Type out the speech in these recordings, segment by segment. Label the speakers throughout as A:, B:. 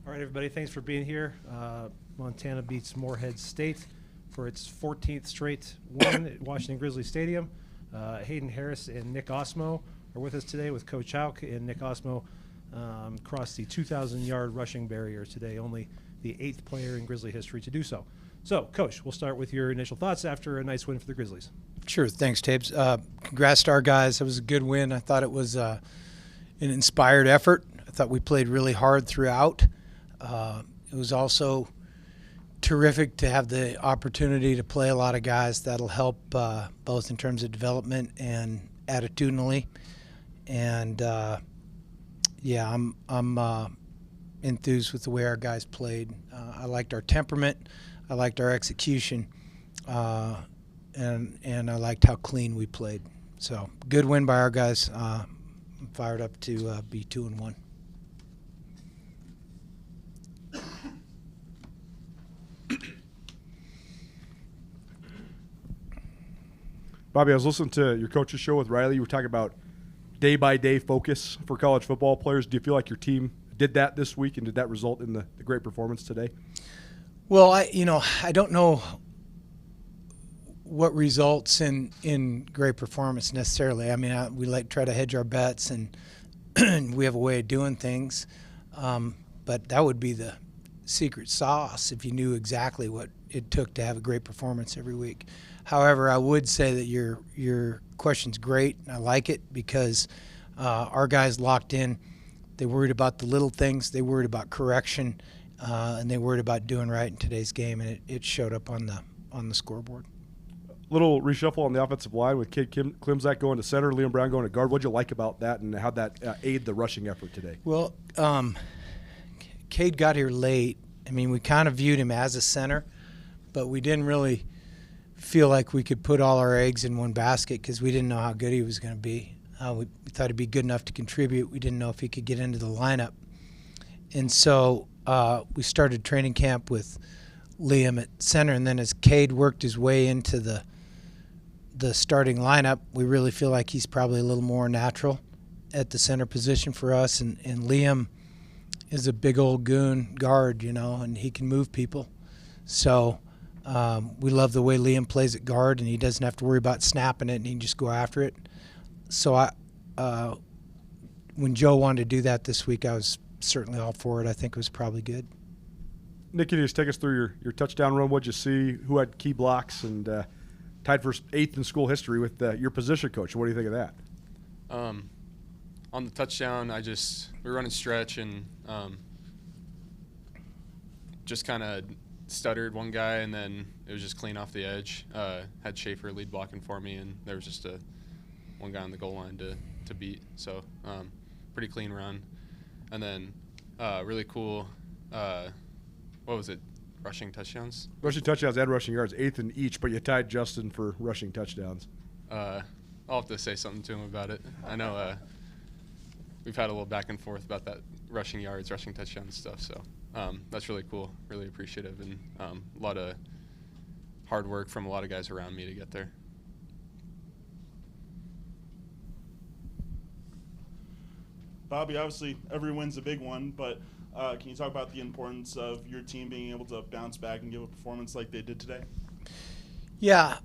A: All right, everybody, thanks for being here. Montana beats Morehead State for its 14th straight win at Washington Grizzly Stadium. Hayden Harris and Nick Osmo are with us today with Coach Hauk, and Nick Osmo crossed the 2,000-yard rushing barrier today, only the 8th player in Grizzly history to do so. So, Coach, we'll start with your initial thoughts after a nice win for the Grizzlies.
B: Sure, thanks, Tabes. Congrats to our guys. It was a good win. I thought it was an inspired effort. I thought we played really hard throughout. It was also terrific to have the opportunity to play a lot of guys that'll help both in terms of development and attitudinally. And yeah, I'm enthused with the way our guys played. I liked our temperament. I liked our execution. And I liked how clean we played. So good win by our guys. I'm fired up to be 2-1.
C: Bobby, I was listening to your coach's show with Riley. You were talking about day-by-day focus for college football players. Do you feel like your team did that this week, and did that result in the great performance today?
B: Well, I don't know what results in great performance necessarily. I mean, we try to hedge our bets, and we have a way of doing things. But that would be the secret sauce if you knew exactly what it took to have a great performance every week. However, I would say that your question's great. I like it because our guys locked in. They worried about the little things. They worried about correction, and they worried about doing right in today's game, and it showed up on the scoreboard.
C: Little reshuffle on the offensive line with Cade Klimzak going to center, Liam Brown going to guard. What'd you like about that, and how'd that aid the rushing effort today?
B: Well, Cade got here late. I mean, we kind of viewed him as a center, but we didn't really feel like we could put all our eggs in one basket because we didn't know how good he was going to be. We thought he'd be good enough to contribute. We didn't know if he could get into the lineup. And so we started training camp with Liam at center, and then as Cade worked his way into the starting lineup, we really feel like he's probably a little more natural at the center position for us. And Liam is a big old goon guard, and he can move people. So we love the way Liam plays at guard, and he doesn't have to worry about snapping it, and he can just go after it. So when Joe wanted to do that this week, I was certainly all for it. I think it was probably good.
C: Nick, can you just take us through your touchdown run? What'd you see? Who had key blocks? And tied for 8th in school history with your position coach. What do you think of that?
D: On the touchdown, we were running stretch and just kind of stuttered one guy, and then it was just clean off the edge. Had Schaefer lead blocking for me, and there was just one guy on the goal line to beat. So pretty clean run. And then really cool, what was it, rushing touchdowns?
C: Rushing touchdowns and rushing yards, 8th in each, but you tied Justin for rushing touchdowns.
D: I'll have to say something to him about it. I know we've had a little back and forth about that rushing yards, rushing touchdowns stuff, so that's really cool, really appreciative, and a lot of hard work from a lot of guys around me to get there.
E: Bobby, obviously every win's a big one, but can you talk about the importance of your team being able to bounce back and give a performance like they did today?
B: Yeah,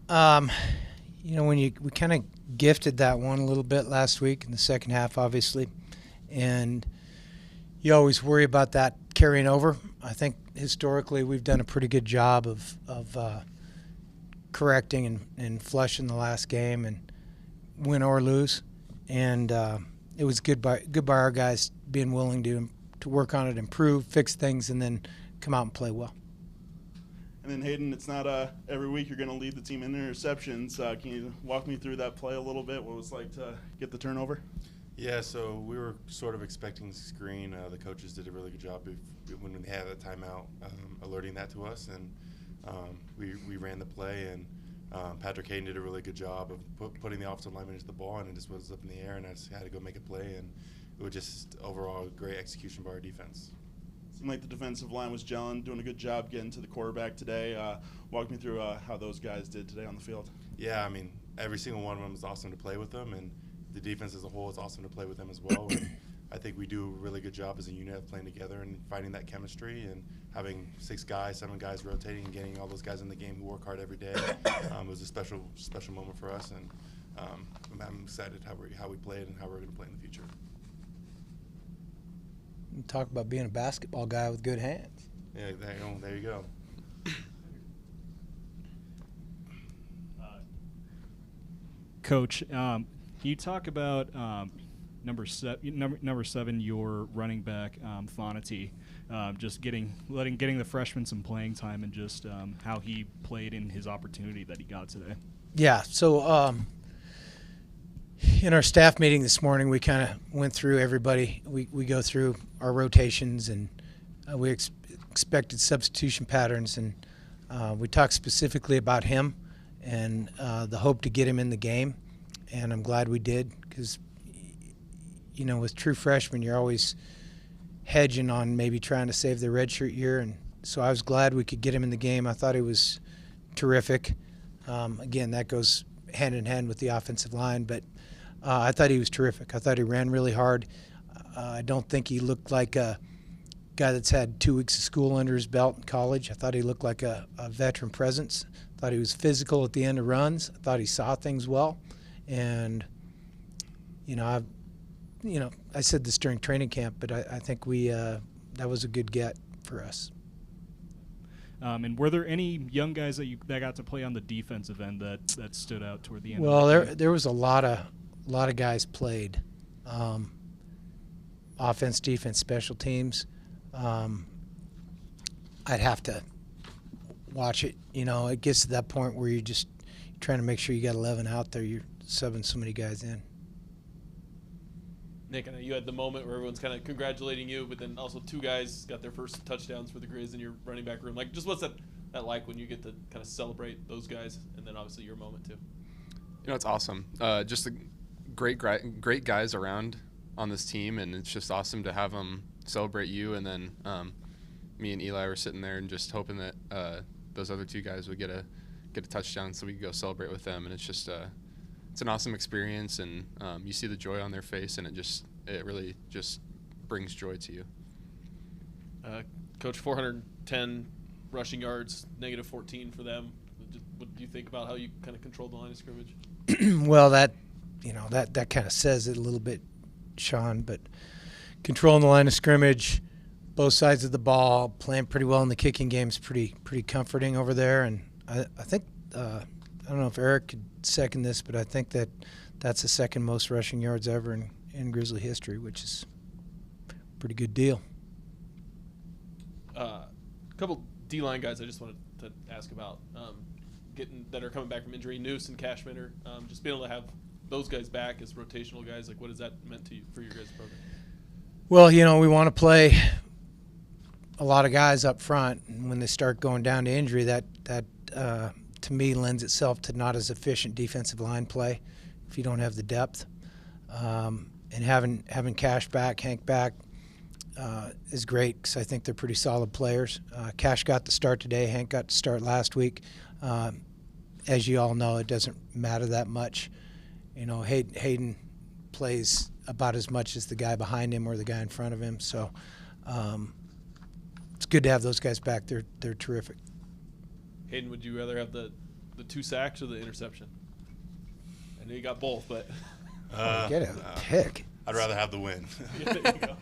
B: when we kind of gifted that one a little bit last week in the second half, obviously, and you always worry about that carrying over. I think historically we've done a pretty good job of correcting and flushing the last game and win or lose, and it was good by our guys being willing to work on it, improve, fix things, and then come out and play well.
E: And then Hayden, it's not every week you're going to lead the team in interceptions. Can you walk me through that play a little bit? What it was like to get the turnover?
F: Yeah, so we were sort of expecting the screen. The coaches did a really good job when we had a timeout, alerting that to us, and we ran the play, and Patrick Hayden did a really good job of putting the offensive lineman into the ball, and it just was up in the air, and I just had to go make a play, and it was just overall great execution by our defense.
E: Seemed like the defensive line was gelling, doing a good job getting to the quarterback today. Walk me through how those guys did today on the field.
F: Yeah, I mean, every single one of them was awesome to play with them, and the defense as a whole is awesome to play with them as well. And I think we do a really good job as a unit of playing together and finding that chemistry, and having 6 guys, 7 guys rotating and getting all those guys in the game who work hard every day. It was a special moment for us, and I'm excited how we played and how we're going to play in the future.
B: Talk about being a basketball guy with good hands.
F: Yeah, there you go.
G: Coach, can you talk about number 7, your running back, Fonety, just getting the freshman some playing time, and just how he played in his opportunity that he got today?
B: Yeah, so in our staff meeting this morning, we kind of went through everybody. We go through our rotations, and we expected substitution patterns, and we talked specifically about him and the hope to get him in the game. And I'm glad we did, because, you know, with true freshmen, you're always hedging on maybe trying to save the redshirt year. And so I was glad we could get him in the game. I thought he was terrific. Again, that goes hand in hand with the offensive line, but I thought he was terrific. I thought he ran really hard. I don't think he looked like a guy that's had 2 weeks of school under his belt in college. I thought he looked like a veteran presence. I thought he was physical at the end of runs. I thought he saw things well. And, I said this during training camp, but I think that was a good get for us.
G: And were there any young guys that got to play on the defensive end that stood out toward the end?
B: Well,
G: of the game?
B: there was a lot of guys played, offense, defense, special teams. I'd have to watch it. It gets to that point where you're just trying to make sure you got 11 out there. You're subbing so many guys in.
H: Nick, I know you had the moment where everyone's kind of congratulating you, but then also 2 guys got their first touchdowns for the Griz in your running back room. Like, just what's that like when you get to kind of celebrate those guys, and then obviously your moment too?
D: It's awesome. Just the great guys around on this team, and it's just awesome to have them celebrate you. And then me and Eli were sitting there and just hoping that those other 2 guys would get a touchdown so we could go celebrate with them. And it's just it's an awesome experience, and you see the joy on their face, and it really just brings joy to you.
H: Coach, 410 rushing yards, -14 for them. What do you think about how you kind of controlled the line of scrimmage?
B: Well, that kind of says it a little bit, Sean. But controlling the line of scrimmage, both sides of the ball, playing pretty well in the kicking game is pretty comforting over there. And I think I don't know if Eric could second this, but I think that's the second most rushing yards ever in Grizzly history, which is a pretty good deal.
H: A couple D-line guys I just wanted to ask about that are coming back from injury, Noose and Cashman. Just being able to have those guys back as rotational guys, like what has that meant to you for your guys' program?
B: Well, we want to play a lot of guys up front, and when they start going down to injury, that to me lends itself to not as efficient defensive line play if you don't have the depth. And having Cash back, Hank back, is great, because I think they're pretty solid players. Cash got the start today. Hank got to start last week. As you all know, it doesn't matter that much. Hayden plays about as much as the guy behind him or the guy in front of him. So it's good to have those guys back. They're terrific.
H: Hayden, would you rather have the 2 sacks or the interception? I know you got both, but
B: get a pick.
F: I'd rather have the win.
H: Yeah, there you go.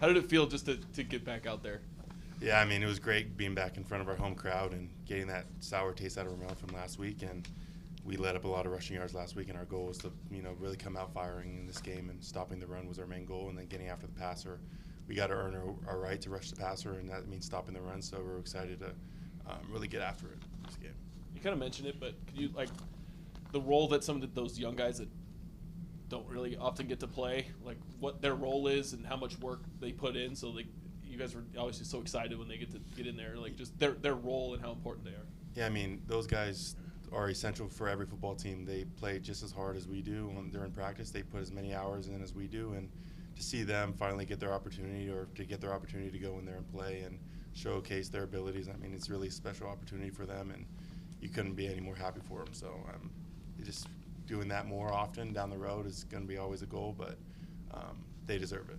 H: How did it feel just to get back out there?
F: Yeah, it was great being back in front of our home crowd and getting that sour taste out of our mouth from last week. And we let up a lot of rushing yards last week, and our goal was to really come out firing in this game, and stopping the run was our main goal, and then getting after the passer. We got to earn our right to rush the passer, and that means stopping the run. So we're excited to really get after it this game.
H: You kind of mentioned it, but could you, the role that some of those young guys that don't really often get to play, what their role is and how much work they put in, so you guys were obviously so excited when they get to get in there, just their role and how important they are.
F: Yeah, those guys are essential for every football team. They play just as hard as we do when they're in practice. They put as many hours in as we do, and to see them finally get their opportunity, or to get their opportunity to go in there and play and showcase their abilities, it's really a special opportunity for them, and you couldn't be any more happy for them. So just doing that more often down the road is going to be always a goal, but they deserve it.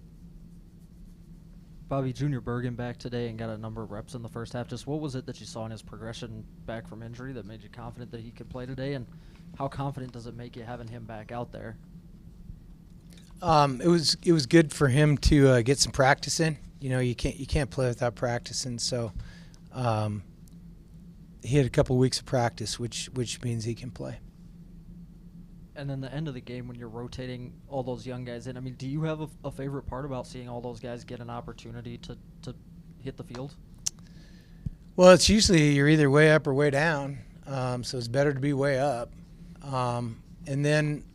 I: Bobby, Junior Bergen back today and got a number of reps in the first half. Just what was it that you saw in his progression back from injury that made you confident that he could play today, and how confident does it make you having him back out there?
B: It was good for him to get some practice in. You know, you can't play without practicing. So he had a couple weeks of practice, which means he can play.
I: And then the end of the game when you're rotating all those young guys in, I mean, do you have a favorite part about seeing all those guys get an opportunity to hit the field?
B: Well, it's usually you're either way up or way down, so it's better to be way up. And then,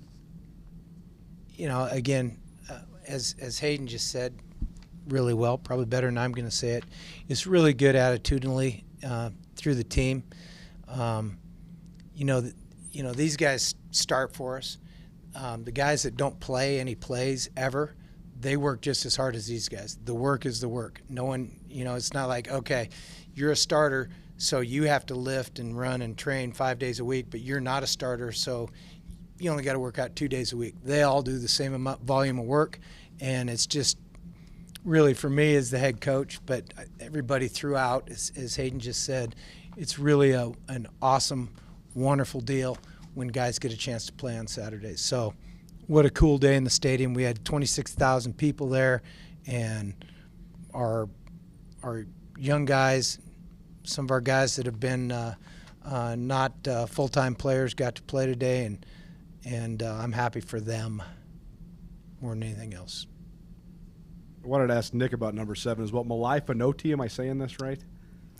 B: you know, again, as Hayden just said really well, probably better than I'm going to say it, it's really good attitudinally through the team. You know, these guys start for us. The guys that don't play any plays ever, they work just as hard as these guys. The work is the work. No one, you know, it's not like, okay, you're a starter, so you have to lift and run and train 5 days a week, but you're not a starter, so you only got to work out 2 days a week. They all do the same volume of work, and it's just really, for me as the head coach, but everybody throughout, as Hayden just said, it's really an awesome, wonderful deal when guys get a chance to play on Saturdays. So what a cool day in the stadium. We had 26,000 people there, and our young guys, some of our guys that have been not full-time players got to play today, and I'm happy for them more than anything else.
C: I wanted to ask Nick about number 7 as well. Malai Fanoti, am I saying this right?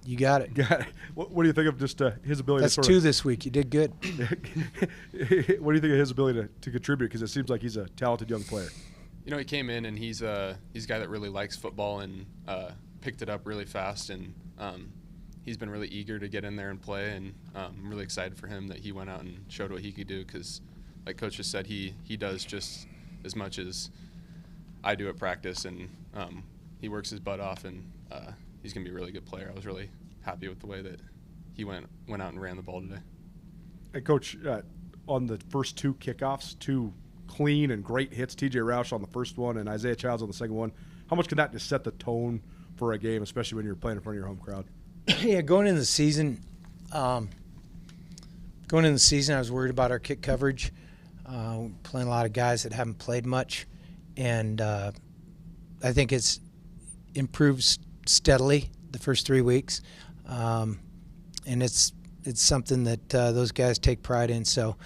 B: You got it.
C: Got it. What do you think of just his ability
B: That's
C: to sort
B: 2
C: of
B: this week. You did good.
C: What do you think of his ability to contribute? Because it seems like he's a talented young player.
D: You know, he came in and he's a guy that really likes football and picked it up really fast, and he's been really eager to get in there and play, and I'm really excited for him that he went out and showed what he could do, because like Coach just said, he does just as much as I do at practice, and he works his butt off, and he's going to be a really good player. I was really happy with the way that he went out and ran the ball today.
C: And Coach, on the first 2 kickoffs, 2 clean and great hits, TJ Roush on the first one and Isaiah Childs on the second one, how much can that just set the tone for a game, especially when you're playing in front of your home crowd?
B: Yeah, going into the season, I was worried about our kick coverage. Playing a lot of guys that haven't played much, and I think it's improved steadily the first 3 weeks, and it's something that those guys take pride in. So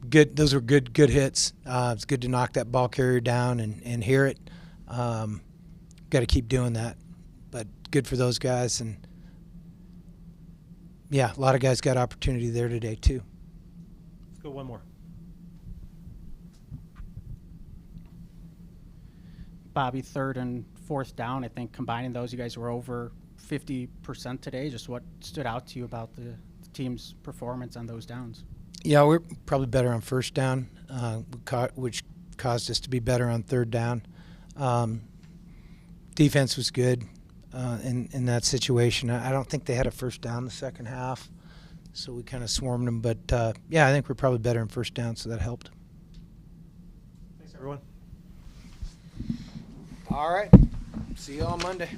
B: good. Those were good hits. It's good to knock that ball carrier down and hear it. Got to keep doing that, but good for those guys. And yeah, a lot of guys got opportunity there today too.
A: Let's go one more.
J: Bobby, 3rd and 4th down, I think combining those, you guys were over 50% today. Just what stood out to you about the team's performance on those downs?
B: Yeah, we're probably better on 1st down, which caused us to be better on 3rd down. Defense was good in that situation. I don't think they had a 1st down the second half, so we kind of swarmed them. But, yeah, I think we're probably better on 1st down, so that helped.
A: Thanks, everyone.
B: All right. See you on Monday.